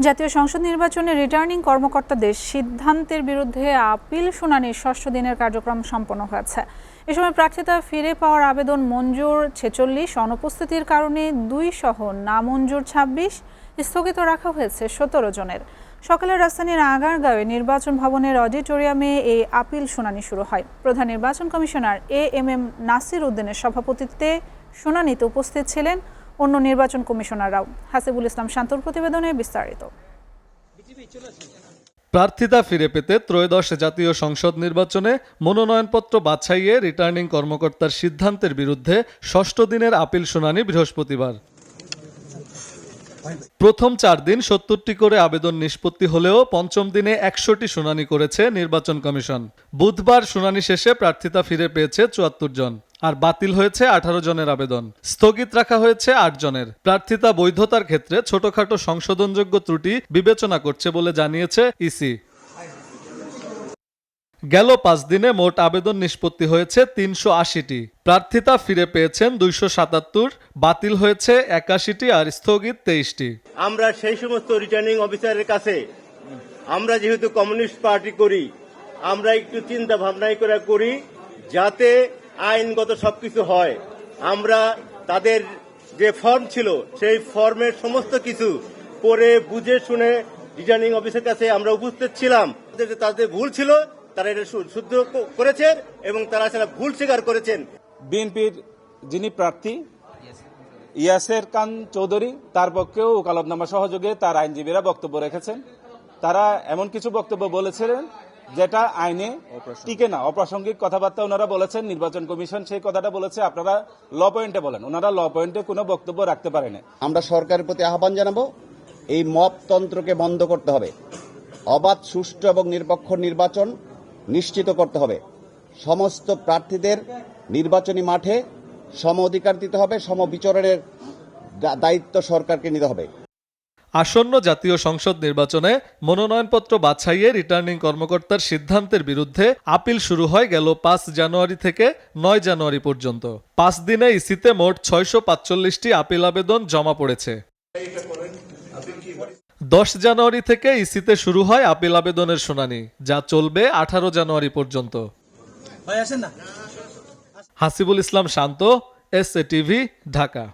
জাতীয় সংসদ নির্বাচনে রিটার্নিং কর্মকর্তাদের সিদ্ধান্তের বিরুদ্ধে আপিল শুনানির ৬ষ্ঠ দিনের কার্যক্রম সম্পন্ন হয়েছে। এ সময় প্রার্থিতা ফিরে পাওয়ার আবেদন মঞ্জুর ৪৬, অনুপস্থিতির কারণে ২ সহ নামঞ্জুর ২৬, স্থগিত রাখা হয়েছে ১৭ জনের। সকালে রাজধানীর আগারগাঁওয়ে নির্বাচন ভবনের অডিটোরিয়ামে এই আপিল শুনানি শুরু হয়। প্রধান নির্বাচন কমিশনার এএমএম নাসির উদ্দিনের সভাপতিত্বে শুনানিতে উপস্থিত ছিলেন অন্য নির্বাচন কমিশনাররাও। হাসিবুল ইসলাম শান্তর প্রতিবেদনে বিস্তারিত। প্রার্থিতা ফিরে পেতে ত্রয়োদশ জাতীয় সংসদ নির্বাচনে মনোনয়নপত্র বাছাইয়ে রিটার্নিং কর্মকর্তার সিদ্ধান্তের বিরুদ্ধে ৬ষ্ঠ দিনের আপিল শুনানি বৃহস্পতিবার। প্রথম ৪ দিন ৭০টি করে আবেদন নিষ্পত্তি হলেও পঞ্চম দিনে ১০০টি শুনানি করেছে নির্বাচন কমিশন। বুধবার শুনানি শেষে প্রার্থিতা ফিরে পেয়েছে ৭৪ জন, আর বাতিল হয়েছে ১৮ জনের আবেদন। স্থগিত রাখা হয়েছে ৮ জনের। প্রার্থিতা বৈধতার ক্ষেত্রে ছোটখাটো সংশোধনযোগ্য ত্রুটি বিবেচনা করছে বলে জানিয়েছে ইসি। গেল ৫ দিনে মোট আবেদন নিষ্পত্তি হয়েছে ৩৮০টি। প্রার্থিতা ফিরে পেয়েছেন ২৭৭, বাতিল হয়েছে ৮১টি আর স্থগিত ২৩টি। আমরা সেই সমস্ত রিটার্নিং অফিসারের কাছে, আমরা যেহেতু কমিউনিস্ট পার্টি করি, আমরা একটু চিন্তা ভাবনাই করে করি যাতে আইনগত সবকিছু হয়। আমরা তাদের যে ফর্ম ছিল সেই ফর্মের সমস্ত কিছু পড়ে বুঝে শুনে রিটার্নিং অফিসের কাছে আমরা উপস্থিত ছিলাম। তাদের ভুল ছিল, তারা এটা শুদ্ধ করেছেন এবং তারা সেটা ভুল স্বীকার করেছেন। বিএনপির যিনি প্রার্থী ইয়াসের খান চৌধুরী, তার পক্ষেও ওকালতনামা সহযোগে তার আইনজীবীরা বক্তব্য রেখেছেন। তারা এমন কিছু বক্তব্য বলেছিলেন যেটা আইনে টিকে না, অপ্রাসঙ্গিক কথাবার্তা ওনারা বলেছেন। নির্বাচন কমিশন সেই কথাটা বলেছে, আপনারা ল পয়েন্টে বলেন। ওনারা ল পয়েন্টে কোনো বক্তব্য রাখতে পারেনি। আমরা সরকারের প্রতি আহ্বান জানাবো, এই মবতন্ত্রকে বন্ধ করতে হবে। অবাধ, সুষ্ঠু এবং নিরপেক্ষ নির্বাচন নিশ্চিত করতে হবে। সমস্ত প্রার্থীদের নির্বাচনী মাঠে সম অধিকার দিতে হবে, সম বিচরণের দায়িত্ব সরকারকে নিতে হবে। আসন্ন জাতীয় সংসদ নির্বাচনে মনোনয়নপত্র বাছাইয়ে রিটার্নিং কর্মকর্তার সিদ্ধান্তের বিরুদ্ধে আপিল শুরু হয় গেল ৫ জানুয়ারি থেকে ৯ জানুয়ারি পর্যন্ত। ৫ দিনে ইসিতে মোট ৬৪৫টি আপিল আবেদন জমা পড়েছে। ১০ জানুয়ারি থেকে ইসিতে শুরু হয় আপিল আবেদনের শুনানি, যা চলবে ১৮ জানুয়ারি পর্যন্ত। হাসিবুল ইসলাম শান্ত, এসএ টিভি, ঢাকা।